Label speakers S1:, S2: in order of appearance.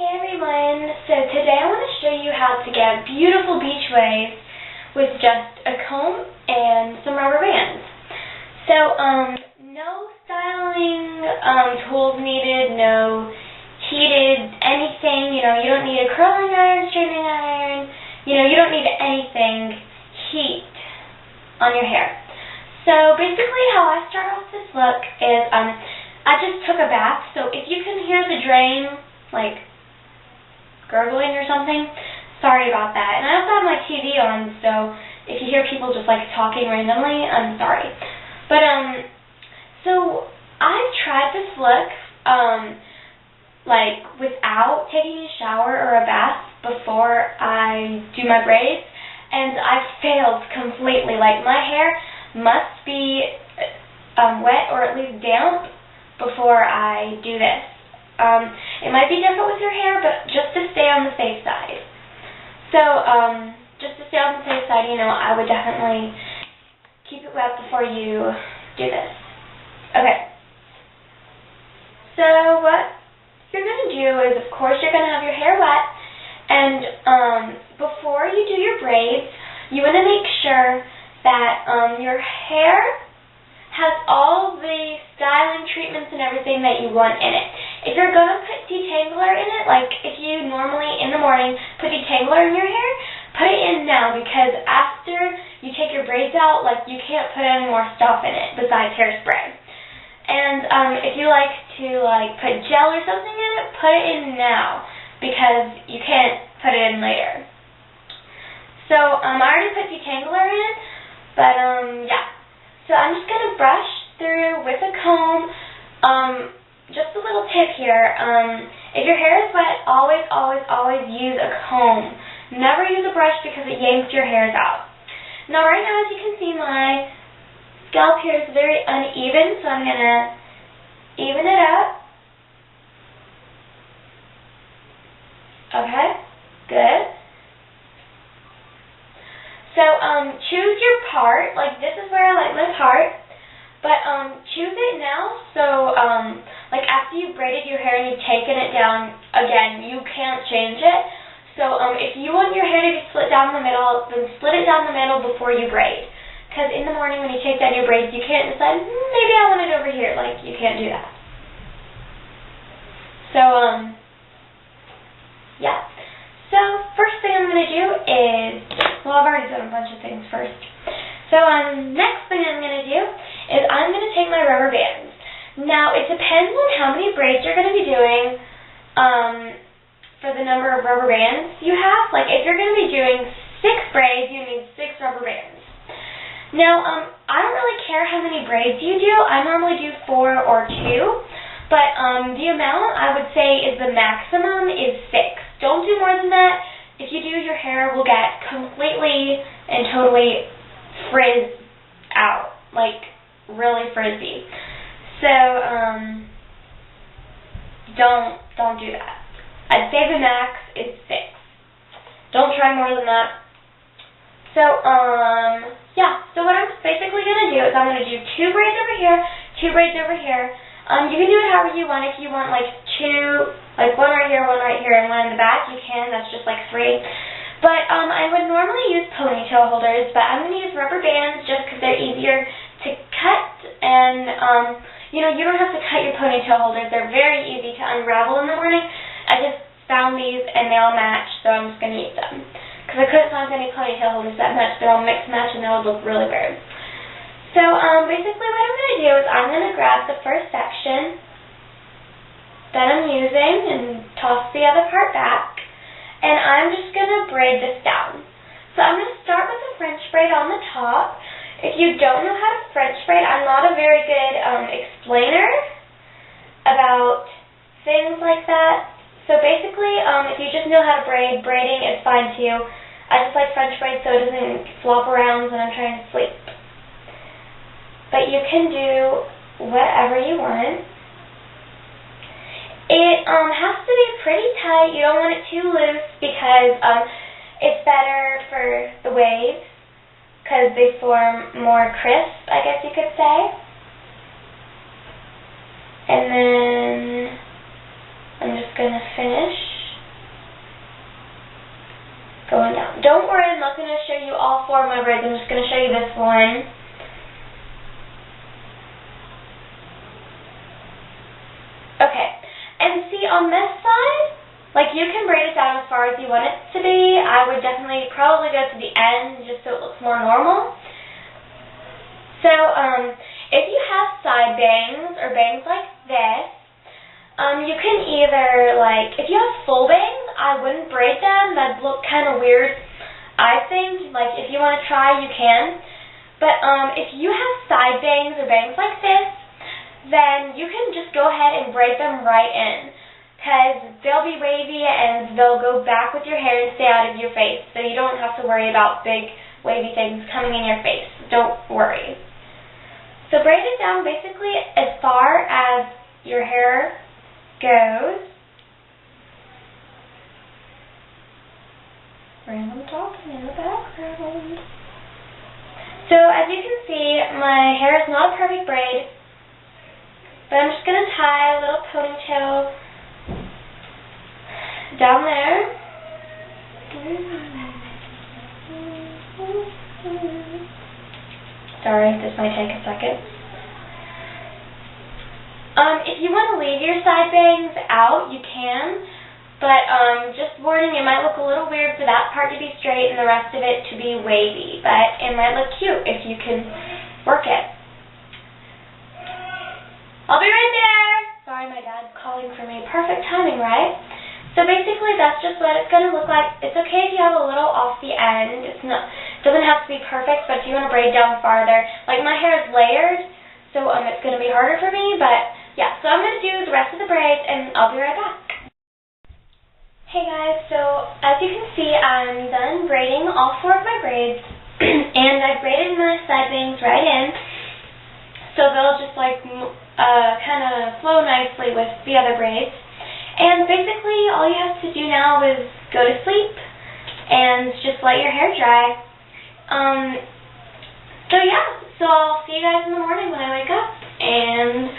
S1: Hey everyone, so today I want to show you how to get beautiful beach waves with just a comb and some rubber bands. So, no styling tools needed, no heated anything, you don't need a curling iron, straightening iron, you don't need anything heat on your hair. So basically how I start off this look is, I just took a bath, so if you can hear the drain, like, gurgling or something, sorry about that. And I also have my TV on, so if you hear people just like talking randomly, I'm sorry. But so I've tried this look like without taking a shower or a bath before I do my braids, and I've failed completely. Like, my hair must be wet or at least damp before I do this. It might be different with your hair, but just to stay on the safe side. So, just to stay on the safe side, I would definitely keep it wet before you do this. Okay. So, what you're going to do is, of course, you're going to have your hair wet, and before you do your braids, you want to make sure that your hair has all the styling treatments and everything that you want in it. If you're going to put detangler in it, like if you normally in the morning put detangler in your hair, put it in now, because after you take your braids out, like, you can't put any more stuff in it besides hairspray. And if you like to put gel or something in it, put it in now, because you can't put it in later. So I already put detangler in, but yeah. So I'm just going to brush through with a comb. Just a little tip here. If your hair is wet, always, always, always use a comb. Never use a brush because it yanks your hairs out. Now right now, as you can see, my scalp here is very uneven, so I'm going to even it up. Okay, good. So, choose your part. Like, this is where I like my part. But, choose it now, so, like, after you've braided your hair and you've taken it down, again, you can't change it. So, if you want your hair to be split down the middle, then split it down the middle before you braid. Because in the morning when you take down your braids, you can't decide, maybe I want it over here. Like, you can't do that. So, yeah. So, first thing I'm going to do is, well, I've already done a bunch of things first. So, next thing I'm going to do is I'm going to take my rubber bands. Now, it depends on how many braids you're going to be doing for the number of rubber bands you have. Like, if you're going to be doing 6 braids, you need 6 rubber bands. Now, I don't really care how many braids you do. I normally do 4 or 2. But the amount I would say is the maximum is 6. Don't do more than that. If you do, your hair will get completely and totally frizzed out, like really frizzy. So don't do that. I'd say the max is 6. Don't try more than that. So yeah. So what I'm basically gonna do is I'm gonna do 2 braids over here, 2 braids over here. You can do it however you want. If you want like 2, like 1 right here, 1 right here, and 1 in the back, you can. That's just like 3. But I would normally use ponytail holders, but I'm going to use rubber bands just because they're easier to cut. And, you don't have to cut your ponytail holders. They're very easy to unravel in the morning. I just found these and they all match, so I'm just going to use them. Because I couldn't find any ponytail holders that match. They're all mixed match and that would look really weird. So, basically what I'm going to do is I'm going to grab the first section that I'm using and toss the other part back, and I'm just going to braid this down. So I'm going to start with a French braid on the top. If you don't know how to French braid, I'm not a very good explainer about things like that. So basically, if you just know how to braid, braiding is fine too. I just like French braid so it doesn't flop around when I'm trying to sleep. But you can do whatever you want. It has to be pretty tight. You don't want it too loose because it's better for the waves because they form more crisp, I guess you could say. And then I'm just going to finish my braids. I'm just going to show you this one. Okay, and see on this side, like you can braid it down as far as you want it to be. I would definitely probably go to the end just so it looks more normal. So, if you have side bangs or bangs like this, you can either, like, if you have full bangs, I wouldn't braid them. That'd look kind of weird, I think. Like, if you want to try, you can. But, if you have side bangs or bangs like this, then you can just go ahead and braid them right in, because they'll be wavy and they'll go back with your hair and stay out of your face, so you don't have to worry about big wavy things coming in your face. Don't worry. So braid it down basically as far as your hair goes. Random talking in the background. So as you can see, my hair is not a perfect braid, but I'm just going to tie a little ponytail down there. Sorry, this might take a second. If you want to leave your side bangs out, you can, but just warning, it might look a little weird for that part to be straight and the rest of it to be wavy, but it might look cute if you can work it. I'll be right there! Sorry, my dad's calling for me. Perfect timing, right? So basically, that's just what it's going to look like. It's okay if you have a little off the end. It doesn't have to be perfect, but if you want to braid down farther, like my hair is layered, so it's going to be harder for me, but yeah, so I'm going to do the rest of the braids, and I'll be right back. Hey guys, so as you can see, I'm done braiding all 4 of my braids, and I braided my side bangs right in, so they'll just like kind of flow nicely with the other braids. And basically, all you have to do now is go to sleep and just let your hair dry. So yeah, so I'll see you guys in the morning when I wake up, and